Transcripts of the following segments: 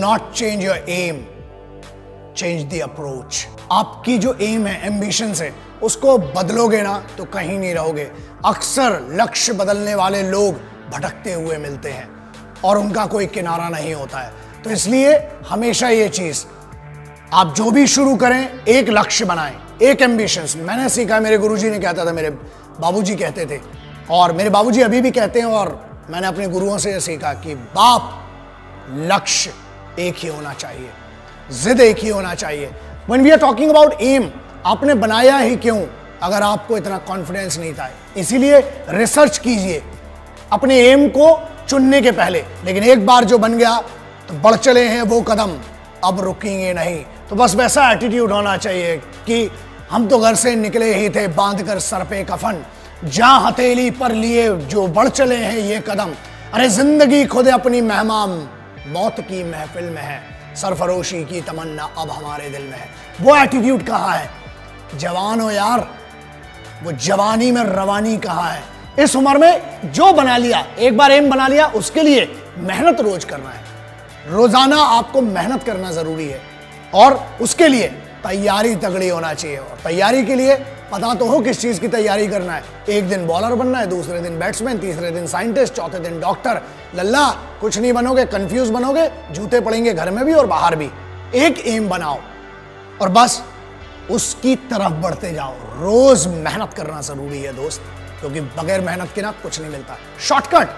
Not change your aim, change the approach. आपकी जो M है, एम्बिशन है, उसको बदलोगे ना तो कहीं नहीं रहोगे। अक्सर लक्ष्य बदलने वाले लोग भटकते हुए मिलते हैं और उनका कोई किनारा नहीं होता है। तो इसलिए हमेशा ये चीज, आप जो भी शुरू करें एक लक्ष्य बनाएं, एक एम्बिशंस। मैंने सीखा, मेरे गुरुजी ने कहता था, मेरे बाबूजी कहते थे, और मेरे बाबूजी अभी भी कहते हैं, और मैंने अपने गुरुओं से सीखा कि बाप, लक्ष्य एक ही होना चाहिए, जिद एक ही होना चाहिए। When we are talking about aim, आपने बनाया ही क्यों अगर आपको इतना कॉन्फिडेंस नहीं था? इसीलिए रिसर्च कीजिए अपने एम को चुनने के पहले। लेकिन एक बार जो बन गया तो बढ़ चले हैं वो कदम, अब रुकेंगे नहीं। तो बस वैसा एटीट्यूड होना चाहिए कि हम तो घर से निकले ही थे बांध कर सर पे कफन, जहां हथेली पर लिए जो बढ़ चले हैं ये कदम। अरे जिंदगी खुद अपनी मेहमान, मौत की महफिल में है, सरफरोशी की तमन्ना अब हमारे दिल में है। वो एटीट्यूड कहाँ है? जवान हो यार, वो जवानी में रवानी कहाँ है? इस उम्र में जो बना लिया, एक बार एम बना लिया, उसके लिए मेहनत रोज करना है। रोजाना आपको मेहनत करना जरूरी है और उसके लिए तैयारी तगड़ी होना चाहिए। और तैयारी के लिए पता तो हो किस चीज की तैयारी करना है। एक दिन बॉलर बनना है, दूसरे दिन बैट्समैन, तीसरे दिन साइंटिस्ट, चौथे दिन डॉक्टर। लल्ला कुछ नहीं बनोगे, कंफ्यूज बनोगे, जूते पड़ेंगे घर में भी और बाहर भी। एक एम बनाओ और बस उसकी तरफ बढ़ते जाओ। रोज मेहनत करना जरूरी है दोस्त, क्योंकि बगैर मेहनत के ना कुछ नहीं मिलता। शॉर्टकट,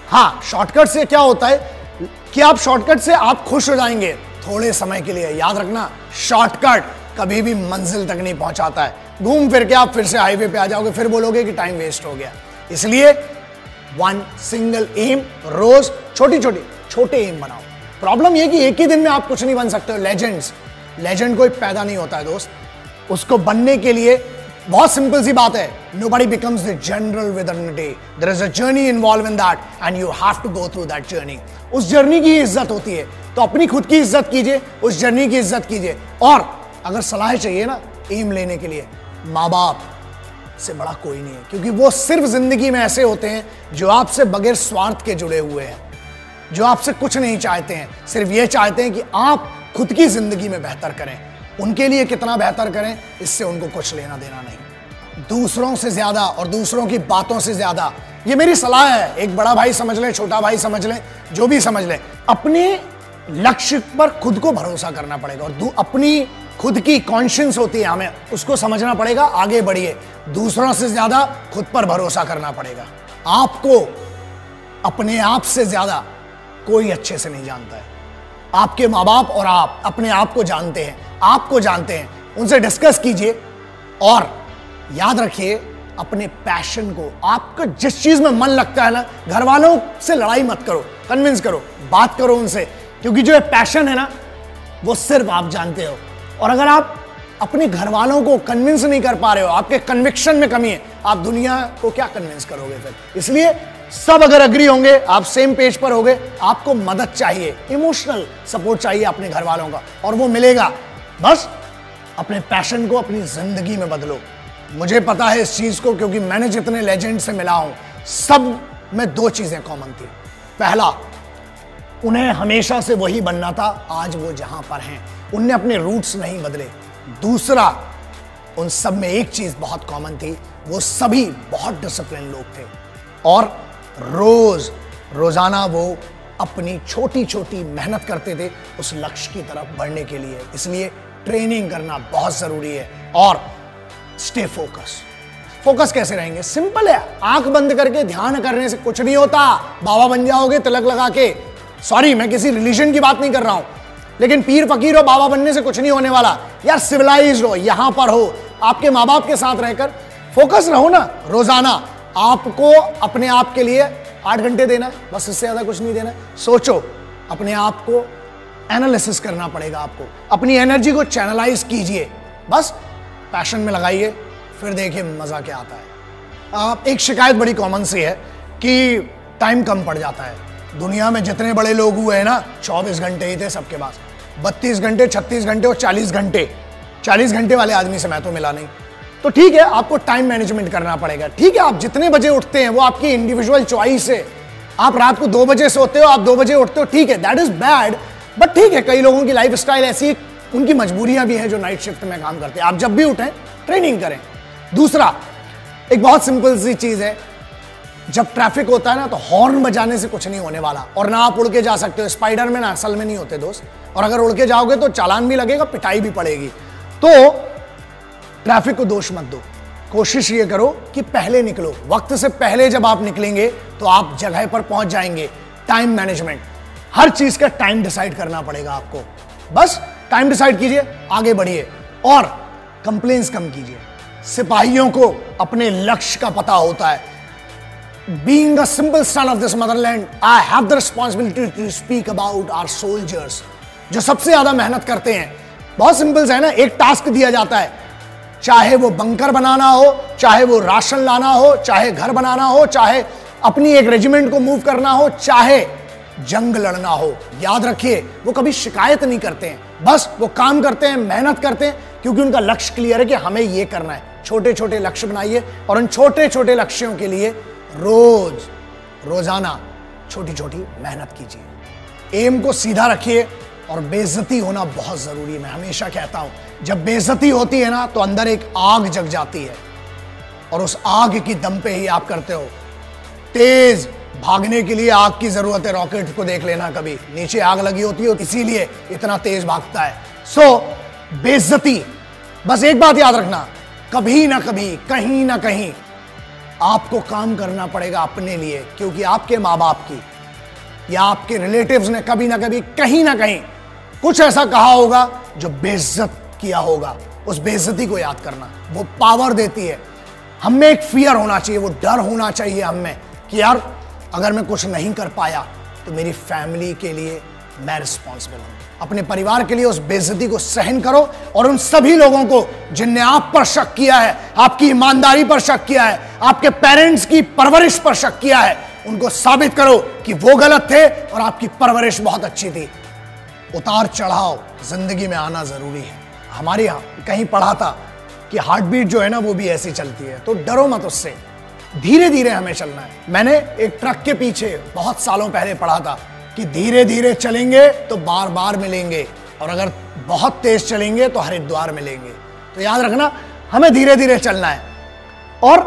हाँ, शॉर्टकट से क्या होता है कि आप शॉर्टकट से आप खुश हो जाएंगे थोड़े समय के लिए। याद रखना, शॉर्टकट कभी भी मंजिल तक नहीं पहुंचाता है। घूम फिर के आप फिर से हाईवे पे आ जाओगे, फिर बोलोगे कि टाइम वेस्ट हो गया। इसलिए वन सिंगल एम, रोज छोटे एम बनाओ। प्रॉब्लम यह कि एक ही दिन में आप कुछ नहीं बन सकते हो। लेजेंड कोई पैदा नहीं होता है दोस्त, उसको बनने के लिए बहुत सिंपल सी बात है, nobody becomes the general within a day. There is a journey involved in that and you have to go through that journey. उस जर्नी की इज्जत होती है, तो अपनी खुद की इज्जत कीजिए, उस जर्नी की इज्जत कीजिए। और अगर सलाह चाहिए ना एम लेने के लिए, माँ बाप से बड़ा कोई नहीं है, क्योंकि वो सिर्फ जिंदगी में ऐसे होते हैं जो आपसे बगैर स्वार्थ के जुड़े हुए हैं, जो आपसे कुछ नहीं चाहते हैं, सिर्फ ये चाहते हैं कि आप खुद की जिंदगी में बेहतर करें। उनके लिए कितना बेहतर करें, इससे उनको कुछ लेना देना नहीं। दूसरों से ज्यादा और दूसरों की बातों से ज्यादा, ये मेरी सलाह है, एक बड़ा भाई समझ ले, छोटा भाई समझ ले, जो भी समझ ले, अपने लक्ष्य पर खुद को भरोसा करना पड़ेगा। और अपनी खुद की कॉन्शियंस होती है, हमें उसको समझना पड़ेगा, आगे बढ़िए। दूसरों से ज्यादा खुद पर भरोसा करना पड़ेगा। आपको अपने आप से ज्यादा कोई अच्छे से नहीं जानता है। आपके माँ बाप और आप अपने आप को जानते हैं, आपको जानते हैं। उनसे डिस्कस कीजिए और याद रखिए अपने पैशन को, आपका जिस चीज में मन लगता है ना, घर वालों से लड़ाई मत करो, कन्विंस करो, बात करो उनसे, क्योंकि जो पैशन है ना वो सिर्फ आप जानते हो। और अगर आप अपने घर वालों को कन्विंस नहीं कर पा रहे हो, आपके कन्विक्शन में कमी है, आप दुनिया को क्या कन्विंस करोगे फिर? इसलिए सब अगर अग्री होंगे, आप सेम पेज पर होंगे, आपको मदद चाहिए, इमोशनल सपोर्ट चाहिए अपने घर वालों का, और वो मिलेगा। बस अपने पैशन को अपनी जिंदगी में बदलो। मुझे पता है इस चीज को, क्योंकि मैंने जितने लेजेंड से मिला हूं, सब में दो चीजें कॉमन थी। पहला, उन्हें हमेशा से वही बनना था, आज वो जहां पर हैं, उनने अपने रूट्स नहीं बदले। दूसरा, उन सब में एक चीज बहुत कॉमन थी, वो सभी बहुत डिसिप्लिन लोग थे और रोजाना वो अपनी छोटी छोटी मेहनत करते थे उस लक्ष्य की तरफ बढ़ने के लिए। इसलिए ट्रेनिंग करना बहुत जरूरी है और स्टे फोकस कैसे रहेंगे? सिंपल है, आंख बंद करके ध्यान करने से कुछ नहीं होता। बाबा बन जाओगे तिलक लगा के। सॉरी, मैं किसी रिलीजन की बात नहीं कर रहा हूं, लेकिन पीर फकीर हो, बाबा बनने से कुछ नहीं होने वाला। यार सिविलाइज्ड हो, यहां पर हो, आपके माँ बाप के साथ रहकर फोकस रहो ना। रोजाना आपको अपने आप के लिए 8 घंटे देना है, बस, इससे ज्यादा कुछ नहीं देना है। सोचो, अपने आप को एनालिसिस करना पड़ेगा, आपको अपनी एनर्जी को चैनलाइज कीजिए, बस पैशन में लगाइए, फिर देखिए मजा क्या आता है। एक शिकायत बड़ी कॉमन सी है कि टाइम कम पड़ जाता है। दुनिया में जितने बड़े लोग हुए हैं ना, 24 घंटे ही थे सबके पास, 32 घंटे, 36 घंटे और 40 घंटे। 40 घंटे वाले आदमी से मैं तो मिला नहीं। तो ठीक है, आपको टाइम मैनेजमेंट करना पड़ेगा। ठीक है, आप जितने बजे उठते हैं वो आपकी इंडिविजुअल चॉइस है। आप रात को 2 बजे सोते हो, आप 2 बजे उठते हो, ठीक है, दैट इज बैड। बट ठीक है, कई लोगों की लाइफ स्टाइल ऐसी है, उनकी मजबूरियां भी हैं जो नाइट शिफ्ट में काम करते हैं। आप जब भी उठें ट्रेनिंग करें। दूसरा, एक बहुत सिंपल सी चीज है, जब ट्रैफिक होता है ना तो हॉर्न बजाने से कुछ नहीं होने वाला, और ना आप उड़ के जा सकते हो। स्पाइडर में ना असल में नहीं होते दोस्त, और अगर उड़ के जाओगे तो चालान भी लगेगा, पिटाई भी पड़ेगी। तो ट्रैफिक को दोष मत दो, कोशिश ये करो कि पहले निकलो। वक्त से पहले जब आप निकलेंगे तो आप जगह पर पहुंच जाएंगे। टाइम मैनेजमेंट, हर चीज का टाइम डिसाइड करना पड़ेगा आपको। बस टाइम डिसाइड कीजिए, आगे बढ़िए और कंप्लेंट्स कम कीजिए। सिपाहियों को अपने लक्ष्य का पता होता है। Being a simple son of this motherland, I have the responsibility to speak about our soldiers, जो सबसे ज्यादा मेहनत करते हैं। बहुत सिंपल है ना, एक टास्क दिया जाता है, चाहे वो बंकर बनाना हो, चाहे वो राशन लाना हो, चाहे घर बनाना हो, चाहे अपनी एक रेजिमेंट को मूव करना हो, चाहे जंग लड़ना हो। याद रखिए, वो कभी शिकायत नहीं करते हैं, बस वो काम करते हैं, मेहनत करते हैं, क्योंकि उनका लक्ष्य क्लियर है कि हमें ये करना है। छोटे छोटे लक्ष्य बनाइए और उन छोटे छोटे लक्ष्यों के लिए रोजाना छोटी छोटी मेहनत कीजिए। एम को सीधा रखिए और बेइज्जती होना बहुत जरूरी है। मैं हमेशा कहता हूं, जब बेइज्जती होती है ना तो अंदर एक आग जग जाती है, और उस आग की दम पे ही आप करते हो। तेज भागने के लिए आग की जरूरत है। रॉकेट को देख लेना, कभी नीचे आग लगी होती है, इसीलिए इतना तेज भागता है। सो बेइज्जती, बस एक बात याद रखना, कभी ना कभी, कहीं ना कहीं आपको काम करना पड़ेगा अपने लिए, क्योंकि आपके माँ बाप की या आपके रिलेटिव्स ने कभी ना कभी, कहीं ना कहीं कुछ ऐसा कहा होगा जो बेइज्जत किया होगा। उस बेइज्जती को याद करना, वो पावर देती है। हमें एक फियर होना चाहिए, वो डर होना चाहिए हमें कि यार अगर मैं कुछ नहीं कर पाया तो मेरी फैमिली के लिए मैं रिस्पॉन्सिबल हूं। अपने परिवार के लिए उस बेइज्जती को सहन करो, और उन सभी लोगों को जिनने आप पर शक किया है, आपकी ईमानदारी पर शक किया है, आपके पेरेंट्स की परवरिश पर शक किया है, उनको साबित करो कि वो गलत थे और आपकी परवरिश बहुत अच्छी थी। उतार चढ़ाव जिंदगी में आना जरूरी है। हमारे यहां कहीं पढ़ा था कि हार्ट बीट जो है ना वो भी ऐसी चलती है, तो डरो मत उससे, धीरे धीरे हमें चलना है। मैंने एक ट्रक के पीछे बहुत सालों पहले पढ़ा था कि धीरे धीरे चलेंगे तो बार बार मिलेंगे, और अगर बहुत तेज चलेंगे तो हरिद्वार मिलेंगे। तो याद रखना, हमें धीरे धीरे चलना है, और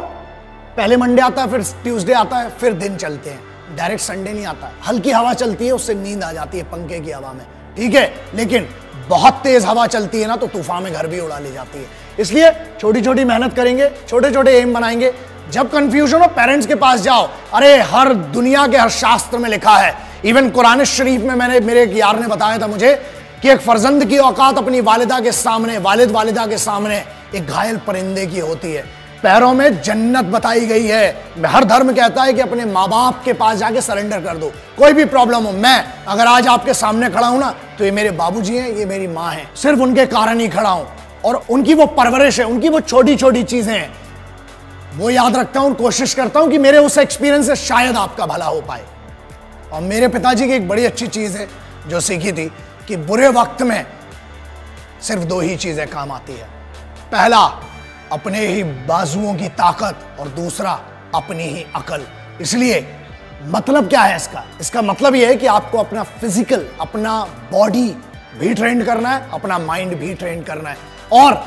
पहले मंडे आता है, फिर ट्यूसडे आता है, फिर दिन चलते हैं। डायरेक्ट संडे नहीं आता। हल्की हवा चलती है, उससे नींद आ जाती है पंखे की हवा में, ठीक है, लेकिन बहुत तेज हवा चलती है ना तो तूफान में घर भी उड़ा ले जाती है। इसलिए छोटी छोटी मेहनत करेंगे, छोटे छोटे एम बनाएंगे। जब कंफ्यूजन हो, पेरेंट्स के पास जाओ। अरे हर दुनिया के हर शास्त्र में लिखा है, इवन कुरान शरीफ में, मेरे एक यार ने बताया था मुझे कि एक फर्जंद की औकात अपनी वालिदा के सामने, वालिदा के सामने एक घायल परिंदे की होती है। पैरों में जन्नत बताई गई है। हर धर्म कहता है कि अपने माँ बाप के पास जाके सरेंडर कर दो, कोई भी प्रॉब्लम हो। मैं अगर आज आपके सामने खड़ा हूं ना तो ये मेरे बाबूजी हैं, ये मेरी माँ है, सिर्फ उनके कारण ही खड़ा हूं, और उनकी वो परवरिश है, उनकी वो छोटी छोटी चीजें हैं, वो याद रखता हूं, कोशिश करता हूं कि मेरे उस एक्सपीरियंस से शायद आपका भला हो पाए। और मेरे पिताजी की एक बड़ी अच्छी चीज है जो सीखी थी कि बुरे वक्त में सिर्फ दो ही चीजें काम आती है। पहला, अपने ही बाजुओं की ताकत, और दूसरा अपनी ही अकल। इसलिए मतलब क्या है इसका मतलब यह है कि आपको अपना फिजिकल, अपना बॉडी भी ट्रेन करना है, अपना माइंड भी ट्रेन करना है, और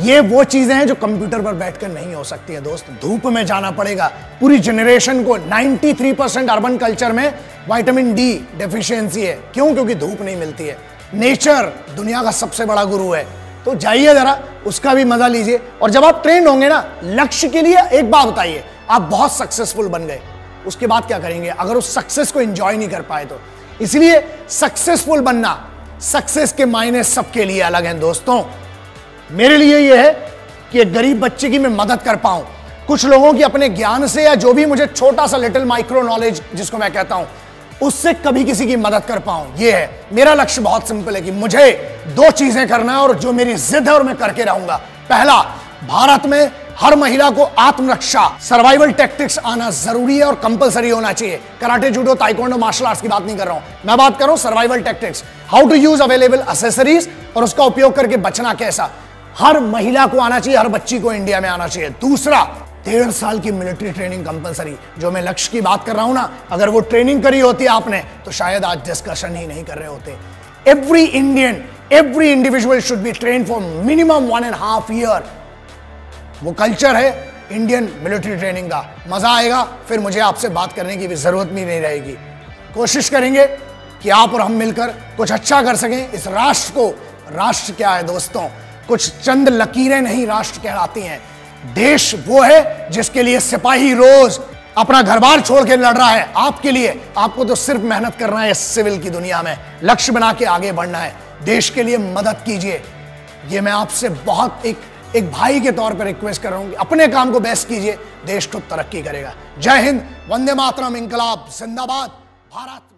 ये वो चीजें हैं जो कंप्यूटर पर बैठकर नहीं हो सकती है दोस्त। धूप में जाना पड़ेगा। पूरी जनरेशन को 93% अर्बन कल्चर में विटामिन डी डेफिशिएंसी है। क्यों? क्योंकि धूप नहीं मिलती है। नेचर दुनिया का सबसे बड़ा गुरु है, तो जाइए जरा, उसका भी मजा लीजिए। और जब आप ट्रेंड होंगे ना लक्ष्य के लिए, एक बात बताइए, आप बहुत सक्सेसफुल बन गए, उसके बाद क्या करेंगे अगर उस सक्सेस को एंजॉय नहीं कर पाए तो? इसलिए सक्सेसफुल बनना, सक्सेस के मायने सबके लिए अलग हैं दोस्तों। मेरे लिए यह है कि एक गरीब बच्चे की मैं मदद कर पाऊं, कुछ लोगों की अपने ज्ञान से, या जो भी मुझे छोटा सा लिटिल माइक्रो नॉलेज जिसको मैं कहता हूं, उससे कभी किसी की मदद कर पाऊं। यह है मेरा लक्ष्य। बहुत सिंपल है कि मुझे दो चीजें करना है, और जो मेरी जिद है और मैं करके रहूंगा। पहला, भारत में हर महिला को आत्मरक्षा, सर्वाइवल टैक्टिक्स आना जरूरी है और कंपलसरी होना चाहिए। Karate, judo, taekwondo, martial arts की बात नहीं कर रहा हूं, मैं बात कर रहा हूं survival tactics, how to use available accessories, और उसका उपयोग करके बचना कैसा। हर महिला को आना चाहिए, हर बच्ची को इंडिया में आना चाहिए। दूसरा, 1.5 साल की मिलिट्री ट्रेनिंग कंपलसरी, जो मैं लक्ष्य की बात कर रहा हूं ना, अगर वो ट्रेनिंग करी होती आपने तो शायद आज डिस्कशन ही नहीं कर रहे होते। Every Indian, every individual should be train for minimum 1.5 year. वो कल्चर है इंडियन मिलिट्री ट्रेनिंग का। मजा आएगा, फिर मुझे आपसे बात करने की भी जरूरत भी नहीं रहेगी। कोशिश करेंगे कि आप और हम मिलकर कुछ अच्छा कर सकें इस राष्ट्र को। राष्ट्र क्या है दोस्तों, कुछ चंद लकीरें नहीं राष्ट्र कहलाती हैं। देश वो है जिसके लिए सिपाही रोज अपना घर बार छोड़ के लड़ रहा है आपके लिए। आपको तो सिर्फ मेहनत करना है इस सिविल की दुनिया में, लक्ष्य बना के आगे बढ़ना है। देश के लिए मदद कीजिए, ये मैं आपसे बहुत एक भाई के तौर पर रिक्वेस्ट कर रहा हूं कि अपने काम को बेस्ट कीजिए, देश खुद तरक्की करेगा। जय हिंद, वंदे मातरम, इंकलाब जिंदाबाद, भारत।